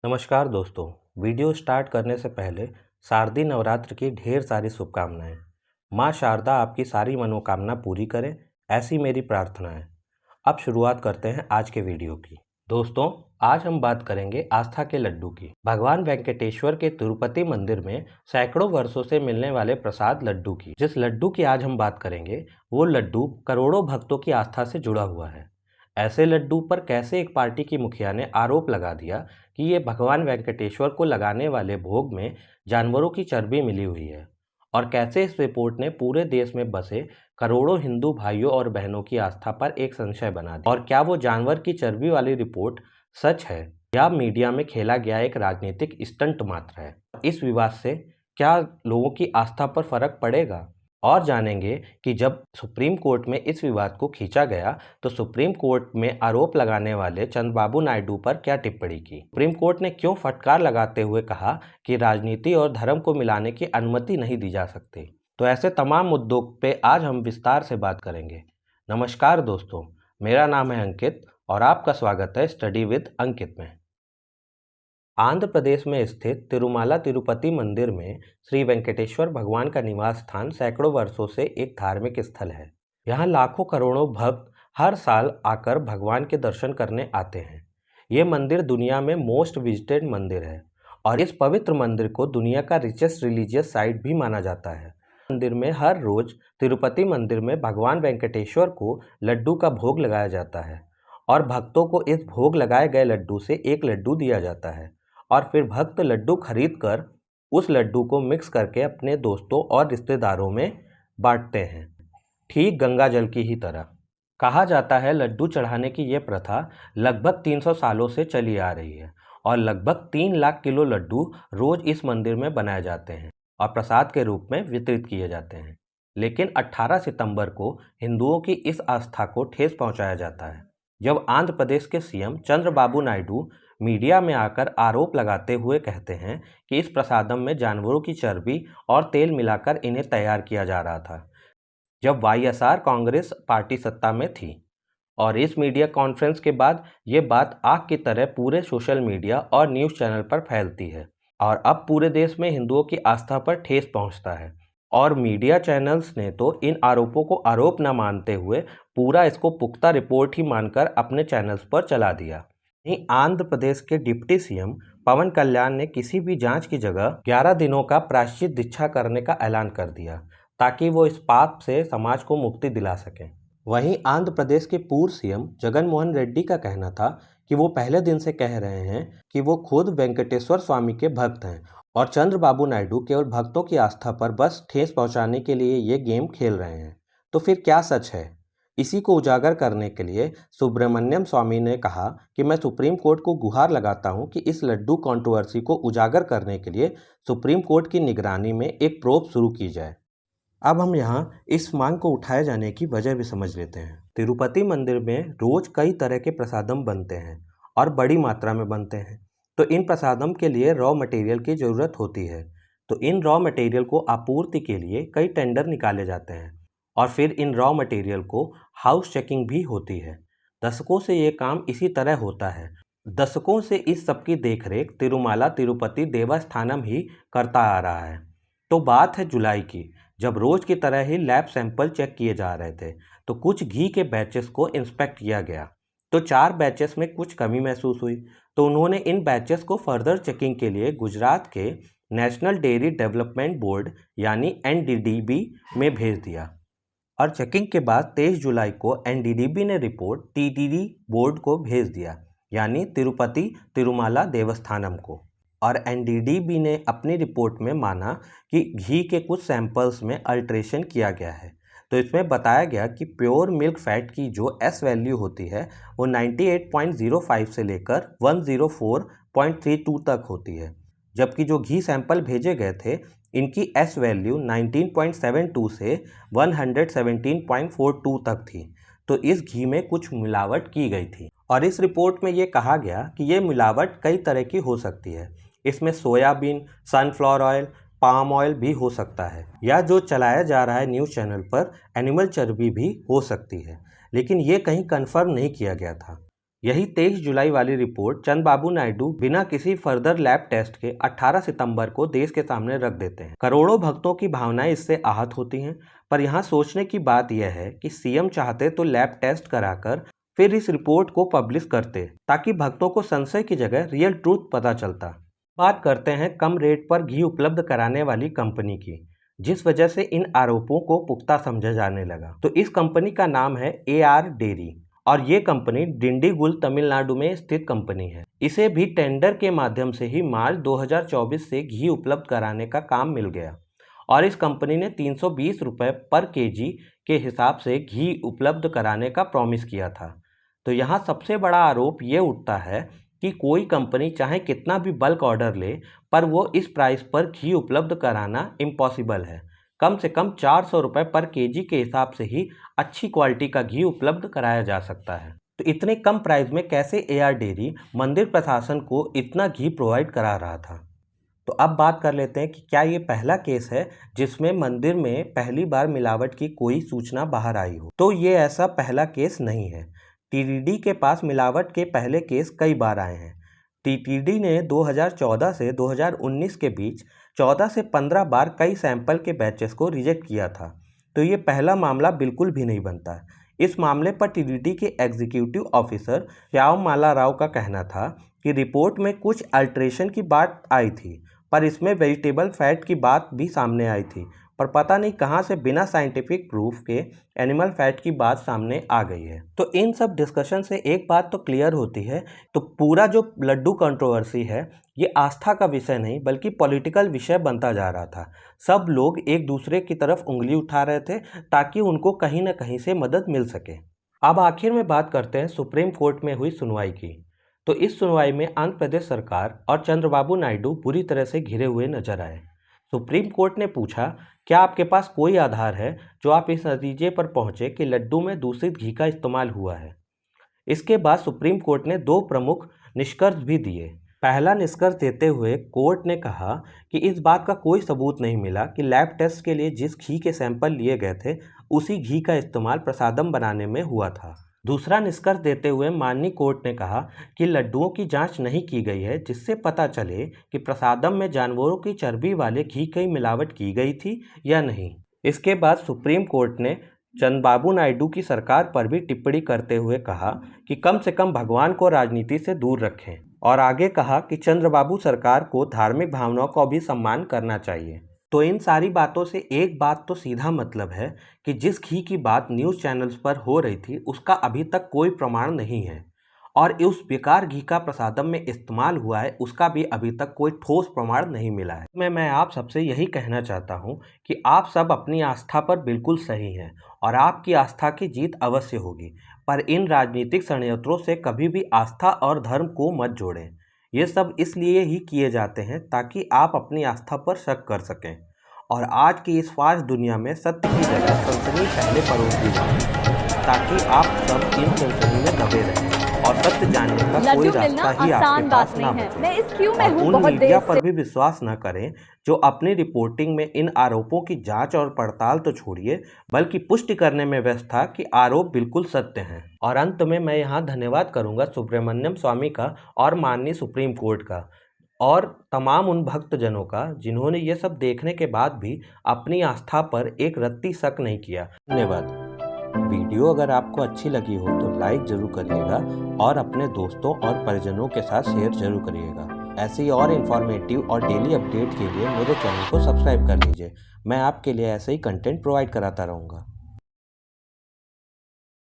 नमस्कार दोस्तों। Video start करने से पहले शारदीय नवरात्र की ढेर सारी शुभकामनाएं। माँ शारदा आपकी सारी मनोकामना पूरी करें, ऐसी मेरी प्रार्थना है। अब शुरुआत करते हैं आज के वीडियो की। दोस्तों, आज हम बात करेंगे आस्था के लड्डू की। भगवान वेंकटेश्वर के तिरुपति मंदिर में सैकड़ों वर्षों से मिलने वाले प्रसाद लड्डू की। जिस लड्डू की आज हम बात करेंगे वो लड्डू करोड़ों भक्तों की आस्था से जुड़ा हुआ है। ऐसे लड्डू पर कैसे एक पार्टी की मुखिया ने आरोप लगा दिया कि ये भगवान वेंकटेश्वर को लगाने वाले भोग में जानवरों की चर्बी मिली हुई है, और कैसे इस रिपोर्ट ने पूरे देश में बसे करोड़ों हिंदू भाइयों और बहनों की आस्था पर एक संशय बना दिया। और क्या वो जानवर की चर्बी वाली रिपोर्ट सच है या मीडिया में खेला गया एक राजनीतिक स्टंट मात्र है? इस विवाद से क्या लोगों की आस्था पर फर्क पड़ेगा? और जानेंगे कि जब सुप्रीम कोर्ट में इस विवाद को खींचा गया तो सुप्रीम कोर्ट में आरोप लगाने वाले चंद्रबाबू नायडू पर क्या टिप्पणी की। सुप्रीम कोर्ट ने क्यों फटकार लगाते हुए कहा कि राजनीति और धर्म को मिलाने की अनुमति नहीं दी जा सकती। तो ऐसे तमाम मुद्दों पे आज हम विस्तार से बात करेंगे। नमस्कार दोस्तों, मेरा नाम है अंकित और आपका स्वागत है स्टडी विद अंकित में। आंध्र प्रदेश में स्थित तिरुमाला तिरुपति मंदिर में श्री वेंकटेश्वर भगवान का निवास स्थान सैकड़ों वर्षों से एक धार्मिक स्थल है। यहाँ लाखों करोड़ों भक्त हर साल आकर भगवान के दर्शन करने आते हैं। ये मंदिर दुनिया में मोस्ट विजिटेड मंदिर है और इस पवित्र मंदिर को दुनिया का रिचेस्ट रिलीजियस साइट भी माना जाता है। मंदिर में हर रोज तिरुपति मंदिर में भगवान वेंकटेश्वर को लड्डू का भोग लगाया जाता है और भक्तों को इस भोग लगाए गए लड्डू से एक लड्डू दिया जाता है और फिर भक्त लड्डू खरीद कर उस लड्डू को मिक्स करके अपने दोस्तों और रिश्तेदारों में बांटते हैं, ठीक गंगा जल की ही तरह। कहा जाता है लड्डू चढ़ाने की ये प्रथा लगभग 300 सालों से चली आ रही है और लगभग 3 लाख किलो लड्डू रोज इस मंदिर में बनाए जाते हैं और प्रसाद के रूप में वितरित किए जाते हैं। लेकिन 18 सितंबर को हिंदुओं की इस आस्था को ठेस पहुंचाया जाता है जब आंध्र प्रदेश के सीएम चंद्रबाबू नायडू मीडिया में आकर आरोप लगाते हुए कहते हैं कि इस प्रसादम में जानवरों की चर्बी और तेल मिलाकर इन्हें तैयार किया जा रहा था, जब वाईएसआर कांग्रेस पार्टी सत्ता में थी। और इस मीडिया कॉन्फ्रेंस के बाद ये बात आग की तरह पूरे सोशल मीडिया और न्यूज़ चैनल पर फैलती है और अब पूरे देश में हिंदुओं की आस्था पर ठेस पहुंचता है। और मीडिया चैनल्स ने तो इन आरोपों को आरोप न मानते हुए पूरा इसको पुख्ता रिपोर्ट ही मानकर अपने चैनल्स पर चला दिया। आंध्र प्रदेश के डिप्टी सीएम पवन कल्याण ने किसी भी जांच की जगह 11 दिनों का प्रायश्चित दीक्षा करने का ऐलान कर दिया ताकि वो इस पाप से समाज को मुक्ति दिला सकें। वहीं आंध्र प्रदेश के पूर्व सीएम जगन मोहन रेड्डी का कहना था कि वो पहले दिन से कह रहे हैं कि वो खुद वेंकटेश्वर स्वामी के भक्त हैं और चंद्रबाबू नायडू केवल भक्तों की आस्था पर बस ठेस पहुंचाने के लिए ये गेम खेल रहे हैं। तो फिर क्या सच है? इसी को उजागर करने के लिए सुब्रमण्यम स्वामी ने कहा कि मैं सुप्रीम कोर्ट को गुहार लगाता हूं कि इस लड्डू कंट्रोवर्सी को उजागर करने के लिए सुप्रीम कोर्ट की निगरानी में एक प्रोब शुरू की जाए। अब हम यहाँ इस मांग को उठाए जाने की वजह भी समझ लेते हैं। तिरुपति मंदिर में रोज कई तरह के प्रसादम बनते हैं और बड़ी मात्रा में बनते हैं, तो इन प्रसादम के लिए रॉ मटेरियल की ज़रूरत होती है। तो इन रॉ मटेरियल को आपूर्ति के लिए कई टेंडर निकाले जाते हैं और फिर इन रॉ मटेरियल को हाउस चेकिंग भी होती है। दशकों से ये काम इसी तरह होता है। दशकों से इस सब की देखरेख तिरुमाला तिरुपति देवस्थानम ही करता आ रहा है। तो बात है जुलाई की, जब रोज की तरह ही लैब सैंपल चेक किए जा रहे थे तो कुछ घी के बैचेस को इंस्पेक्ट किया गया। तो 4 बैचेस में कुछ कमी महसूस हुई, तो उन्होंने इन बैचेस को फर्दर चेकिंग के लिए गुजरात के नेशनल डेयरी डेवलपमेंट बोर्ड यानी NDDB में भेज दिया और चेकिंग के बाद 23 जुलाई को NDDB ने रिपोर्ट TDD बोर्ड को भेज दिया यानी तिरुपति तिरुमाला देवस्थानम को। और NDDB ने अपनी रिपोर्ट में माना कि घी के कुछ सैंपल्स में अल्ट्रेशन किया गया है। तो इसमें बताया गया कि प्योर मिल्क फैट की जो S वैल्यू होती है वो 98.05 से लेकर 104.32 तक होती है, जबकि जो घी सैंपल भेजे गए थे इनकी S वैल्यू 19.72 से 117.42 तक थी। तो इस घी में कुछ मिलावट की गई थी और इस रिपोर्ट में ये कहा गया कि ये मिलावट कई तरह की हो सकती है। इसमें soybean, sunflower oil, palm oil भी हो सकता है या जो चलाया जा रहा है न्यूज़ चैनल पर एनिमल चर्बी भी हो सकती है, लेकिन ये कहीं कंफर्म नहीं किया गया था। यही 23 जुलाई वाली रिपोर्ट चंद्रबाबू नायडू बिना किसी फर्दर लैब टेस्ट के 18 सितंबर को देश के सामने रख देते हैं। करोड़ों भक्तों की भावनाएं इससे आहत होती हैं, पर यहाँ सोचने की बात यह है कि सीएम चाहते तो लैब टेस्ट कराकर फिर इस रिपोर्ट को पब्लिश करते, ताकि भक्तों को संशय की जगह रियल ट्रूथ पता चलता। बात करते हैं कम रेट पर घी उपलब्ध कराने वाली कंपनी की, जिस वजह से इन आरोपों को पुख्ता समझा जाने लगा। तो इस कंपनी का नाम है AR डेयरी और ये कंपनी डिंडीगुल तमिलनाडु में स्थित कंपनी है। इसे भी टेंडर के माध्यम से ही मार्च 2024 से घी उपलब्ध कराने का काम मिल गया और इस कंपनी ने 320 रुपये पर केजी के हिसाब से घी उपलब्ध कराने का प्रॉमिस किया था। तो यहाँ सबसे बड़ा आरोप ये उठता है कि कोई कंपनी चाहे कितना भी बल्क ऑर्डर ले, पर वो इस प्राइस पर घी उपलब्ध कराना इम्पॉसिबल है। कम से कम 400 रुपये पर केजी के हिसाब से ही अच्छी क्वालिटी का घी उपलब्ध कराया जा सकता है। तो इतने कम प्राइस में कैसे AR डेयरी मंदिर प्रशासन को इतना घी प्रोवाइड करा रहा था। तो अब बात कर लेते हैं कि क्या ये पहला केस है जिसमें मंदिर में पहली बार मिलावट की कोई सूचना बाहर आई हो। तो ये ऐसा पहला केस नहीं है। TTD के पास मिलावट के पहले केस कई बार आए हैं। TTD ने 2014 से 2019 के बीच 14 से 15 बार कई सैंपल के बैचेस को रिजेक्ट किया था। तो ये पहला मामला बिल्कुल भी नहीं बनता है। इस मामले पर TTD के एग्जीक्यूटिव ऑफिसर श्याममाला राव का कहना था कि रिपोर्ट में कुछ अल्ट्रेशन की बात आई थी, पर इसमें वेजिटेबल फैट की बात भी सामने आई थी, पर पता नहीं कहां से बिना साइंटिफिक प्रूफ के एनिमल फैट की बात सामने आ गई है। तो इन सब डिस्कशन से एक बात तो क्लियर होती है, तो पूरा जो लड्डू कंट्रोवर्सी है ये आस्था का विषय नहीं बल्कि पॉलिटिकल विषय बनता जा रहा था। सब लोग एक दूसरे की तरफ उंगली उठा रहे थे ताकि उनको कहीं ना कहीं से मदद मिल सके। अब आखिर में बात करते हैं सुप्रीम कोर्ट में हुई सुनवाई की। तो इस सुनवाई में आंध्र प्रदेश सरकार और चंद्रबाबू नायडू बुरी तरह से घिरे हुए नजर आए। सुप्रीम कोर्ट ने पूछा, क्या आपके पास कोई आधार है जो आप इस नतीजे पर पहुंचे कि लड्डू में दूषित घी का इस्तेमाल हुआ है। इसके बाद सुप्रीम कोर्ट ने दो प्रमुख निष्कर्ष भी दिए। पहला निष्कर्ष देते हुए कोर्ट ने कहा कि इस बात का कोई सबूत नहीं मिला कि लैब टेस्ट के लिए जिस घी के सैंपल लिए गए थे उसी घी का इस्तेमाल प्रसादम बनाने में हुआ था। दूसरा निष्कर्ष देते हुए माननीय कोर्ट ने कहा कि लड्डुओं की जांच नहीं की गई है जिससे पता चले कि प्रसादम में जानवरों की चर्बी वाले घी की मिलावट की गई थी या नहीं। इसके बाद सुप्रीम कोर्ट ने चंद्रबाबू नायडू की सरकार पर भी टिप्पणी करते हुए कहा कि कम से कम भगवान को राजनीति से दूर रखें और आगे कहा कि चंद्रबाबू सरकार को धार्मिक भावनाओं का भी सम्मान करना चाहिए। तो इन सारी बातों से एक बात तो सीधा मतलब है कि जिस घी की बात न्यूज़ चैनल्स पर हो रही थी उसका अभी तक कोई प्रमाण नहीं है और उस बेकार घी का प्रसादम में इस्तेमाल हुआ है उसका भी अभी तक कोई ठोस प्रमाण नहीं मिला है। मैं आप सबसे यही कहना चाहता हूं कि आप सब अपनी आस्था पर बिल्कुल सही हैं और आपकी आस्था की जीत अवश्य होगी, पर इन राजनीतिक षड्यंत्रों से कभी भी आस्था और धर्म को मत जोड़ें। ये सब इसलिए ही किए जाते हैं ताकि आप अपनी आस्था पर शक कर सकें और आज की इस फास्ट दुनिया में सत्य की जगह सनसनी पहले परोस दी जाए ताकि आप सब इन सनसनी में दबे रहें और सत्य जानने का कोई रास्ता ही आपके पास ना बचे। और उन मीडिया पर भी विश्वास न करें जो अपनी रिपोर्टिंग में इन आरोपों की जांच और पड़ताल तो छोड़िए बल्कि पुष्टि करने में व्यस्त था कि आरोप बिल्कुल सत्य हैं। और अंत में मैं यहाँ धन्यवाद करूँगा सुब्रमण्यम स्वामी का और माननीय सुप्रीम कोर्ट का और तमाम उन भक्तजनों का जिन्होंने ये सब देखने के बाद भी अपनी आस्था पर एक रत्ती शक नहीं किया। धन्यवाद। वीडियो अगर आपको अच्छी लगी हो तो लाइक ज़रूर करिएगा और अपने दोस्तों और परिजनों के साथ शेयर जरूर करिएगा। ऐसी और इन्फॉर्मेटिव और डेली अपडेट के लिए मेरे चैनल को सब्सक्राइब कर लीजिए। मैं आपके लिए ऐसे ही कंटेंट प्रोवाइड कराता रहूँगा।